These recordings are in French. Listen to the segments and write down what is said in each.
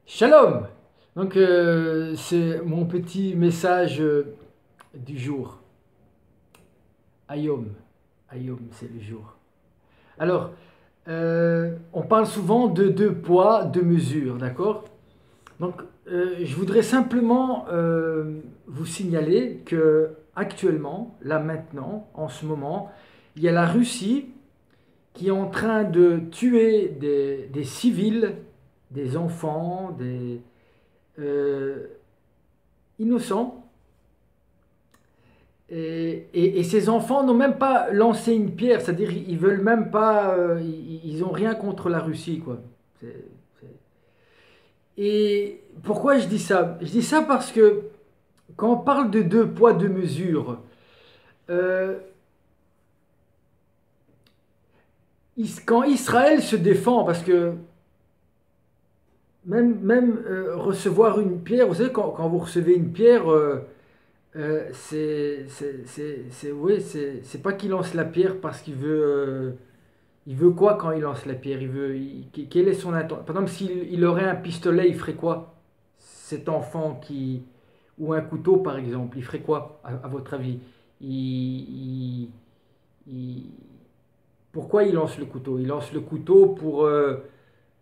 Shalom! Donc, c'est mon petit message du jour. Ayom. Ayom, c'est le jour. Alors, on parle souvent de deux poids, deux mesures, d'accord? Donc, je voudrais simplement vous signaler que actuellement, là maintenant, en ce moment, il y a la Russie qui est en train de tuer des civils, des enfants, des euh, innocents. Et ces enfants n'ont même pas lancé une pierre, c'est-à-dire ils veulent même pas, ils ont rien contre la Russie, quoi. C'est- c'est- Et pourquoi je dis ça? Je dis ça parce que quand on parle de deux poids, deux mesures, euh, quand Israël se défend, parce que même recevoir une pierre, vous savez, quand vous recevez une pierre, oui, c'est pas qu'il lance la pierre parce qu'il veut. Il veut quoi quand il lance la pierre? Quelle est son intention? Par exemple, s'il aurait un pistolet, il ferait quoi? Cet enfant qui. Ou un couteau, par exemple, il ferait quoi, à votre avis? Il, il- Pourquoi il lance le couteau? Il lance le couteau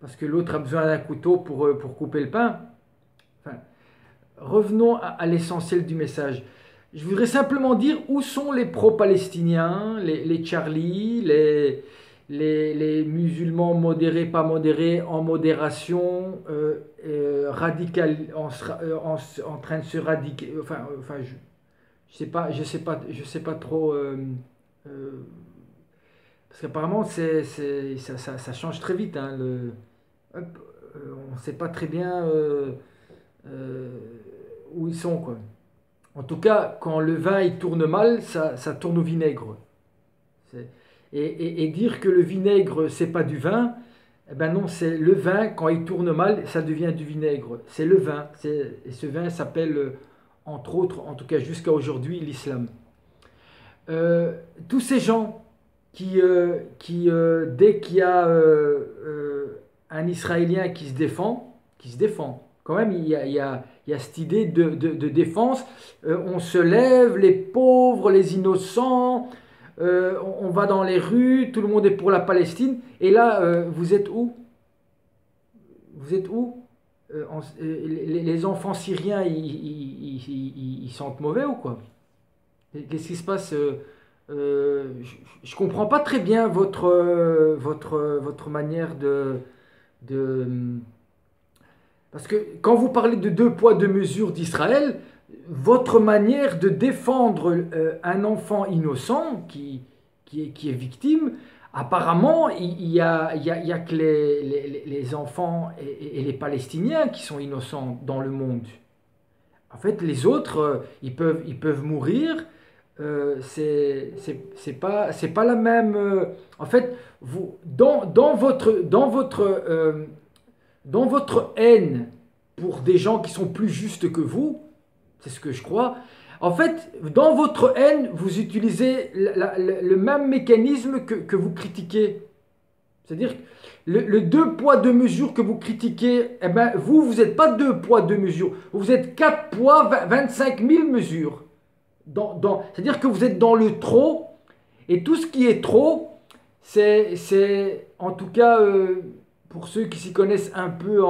parce que l'autre a besoin d'un couteau pour couper le pain. Enfin, revenons à l'essentiel du message. Je voudrais simplement dire où sont les pro-palestiniens, les Charlie, les musulmans modérés, pas modérés, en modération, radical, en train de se radiquer. Enfin je sais pas trop. Euh, Parce qu'apparemment, ça change très vite, hein, hop, on ne sait pas très bien euh, où ils sont, quoi. En tout cas, quand le vin il tourne mal, ça tourne au vinaigre. C'est- et dire que le vinaigre, c'est pas du vin, eh ben non, c'est le vin, quand il tourne mal, ça devient du vinaigre. C'est le vin. Et ce vin s'appelle, entre autres, en tout cas jusqu'à aujourd'hui, l'islam. Tous ces gens dès qu'il y a un Israélien qui se défend, quand même, il y a cette idée de défense. On se lève, les pauvres, les innocents, on va dans les rues, tout le monde est pour la Palestine. Et là, vous êtes où? Vous êtes où? Les enfants syriens, ils sentent mauvais ou quoi? Qu'est-ce qui se passe? Je ne comprends pas très bien votre manière de... Parce que quand vous parlez de deux poids, deux mesures d'Israël, votre manière de défendre un enfant innocent qui est victime, apparemment, il y a que les enfants et les Palestiniens qui sont innocents dans le monde. En fait, les autres, ils peuvent mourir. C'est pas la même. En fait, vous, dans votre haine pour des gens qui sont plus justes que vous, c'est ce que je crois. En fait, dans votre haine, vous utilisez le même mécanisme que vous critiquez. C'est-à-dire que le deux poids, deux mesures que vous critiquez, eh ben, vous n'êtes pas deux poids, deux mesures. Vous êtes quatre poids, 25 000 mesures. C'est-à-dire que vous êtes dans le trop, et tout ce qui est trop, en tout cas, pour ceux qui s'y connaissent un peu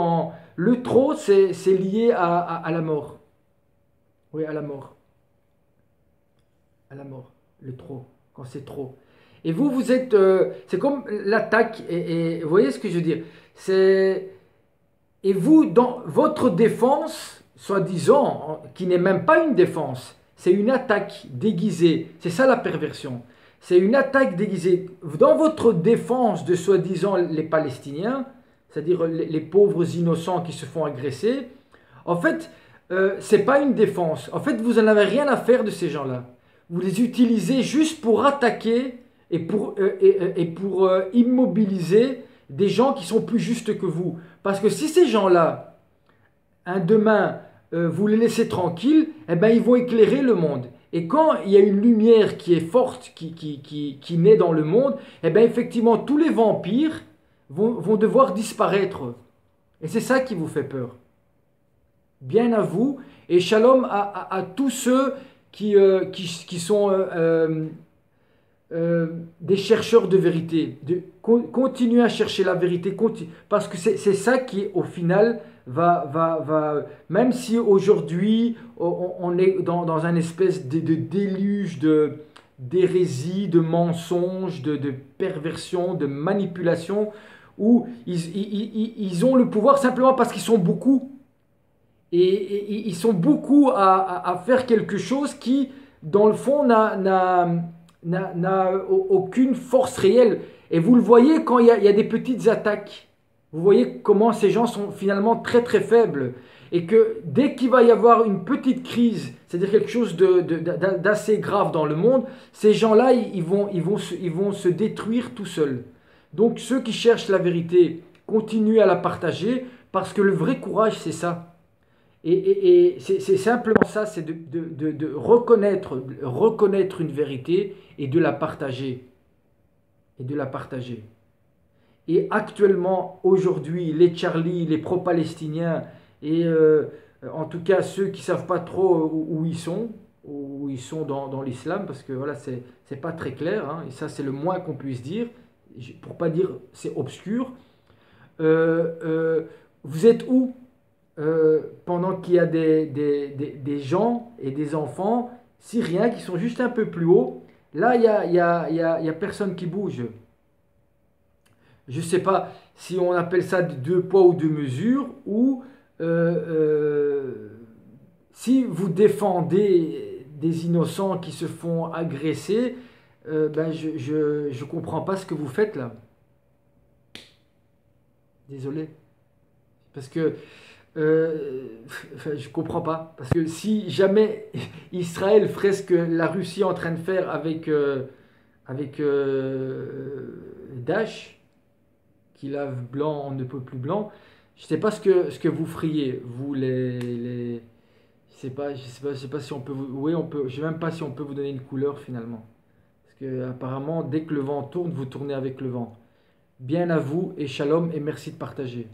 le trop, c'est lié à la mort. Oui, à la mort. À la mort. Le trop. Quand c'est trop. Et vous êtes. C'est comme l'attaque. Et vous voyez ce que je veux dire? C'est. Et vous, dans votre défense, soi-disant, qui n'est même pas une défense, c'est une attaque déguisée. C'est ça la perversion. C'est une attaque déguisée. Dans votre défense de soi-disant les Palestiniens, c'est-à-dire les pauvres innocents qui se font agresser, en fait, c'est pas une défense. En fait, vous n'en avez rien à faire de ces gens-là. Vous les utilisez juste pour attaquer et pour immobiliser des gens qui sont plus justes que vous. Parce que si ces gens-là, un demain, vous les laissez tranquilles, eh ben, ils vont éclairer le monde. Et quand il y a une lumière qui est forte, qui naît dans le monde, eh ben, effectivement, tous les vampires vont devoir disparaître. Et c'est ça qui vous fait peur. Bien à vous et shalom à tous ceux qui sont des chercheurs de vérité. Continuez à chercher la vérité, parce que c'est ça qui, au final, même si aujourd'hui on est dans un espèce de déluge d'hérésie, de mensonges, de perversion, de manipulation, où ils ont le pouvoir simplement parce qu'ils sont beaucoup. Et ils sont beaucoup à faire quelque chose qui, dans le fond, n'a aucune force réelle. Et vous le voyez quand il y a des petites attaques. Vous voyez comment ces gens sont finalement très très faibles. Et que dès qu'il va y avoir une petite crise, c'est-à-dire quelque chose d'assez grave dans le monde, ces gens-là, ils vont se détruire tout seuls. Donc ceux qui cherchent la vérité, continuent à la partager, parce que le vrai courage, c'est ça. Et c'est simplement ça, c'est de reconnaître une vérité et de la partager. Et de la partager. Et actuellement, aujourd'hui, les Charlie, les pro-palestiniens, et en tout cas ceux qui ne savent pas trop où ils sont dans l'islam, parce que voilà, c'est pas très clair, hein, et ça c'est le moins qu'on puisse dire, pour pas dire c'est obscur. Vous êtes où pendant qu'il y a des gens et des enfants syriens qui sont juste un peu plus haut? Là, il y a personne qui bouge. Je ne sais pas si on appelle ça deux poids ou deux mesures, ou si vous défendez des innocents qui se font agresser, ben je comprends pas ce que vous faites là. Désolé. Parce que enfin, je comprends pas. Parce que si jamais Israël ferait ce que la Russie est en train de faire avec Daesh, qui lave blanc, on ne peut plus blanc. Je ne sais pas ce que vous feriez, vous je sais pas si on peut vous, oui, on peut, je sais même pas si on peut vous donner une couleur finalement. Parce que apparemment, dès que le vent tourne, vous tournez avec le vent. Bien à vous et shalom et merci de partager.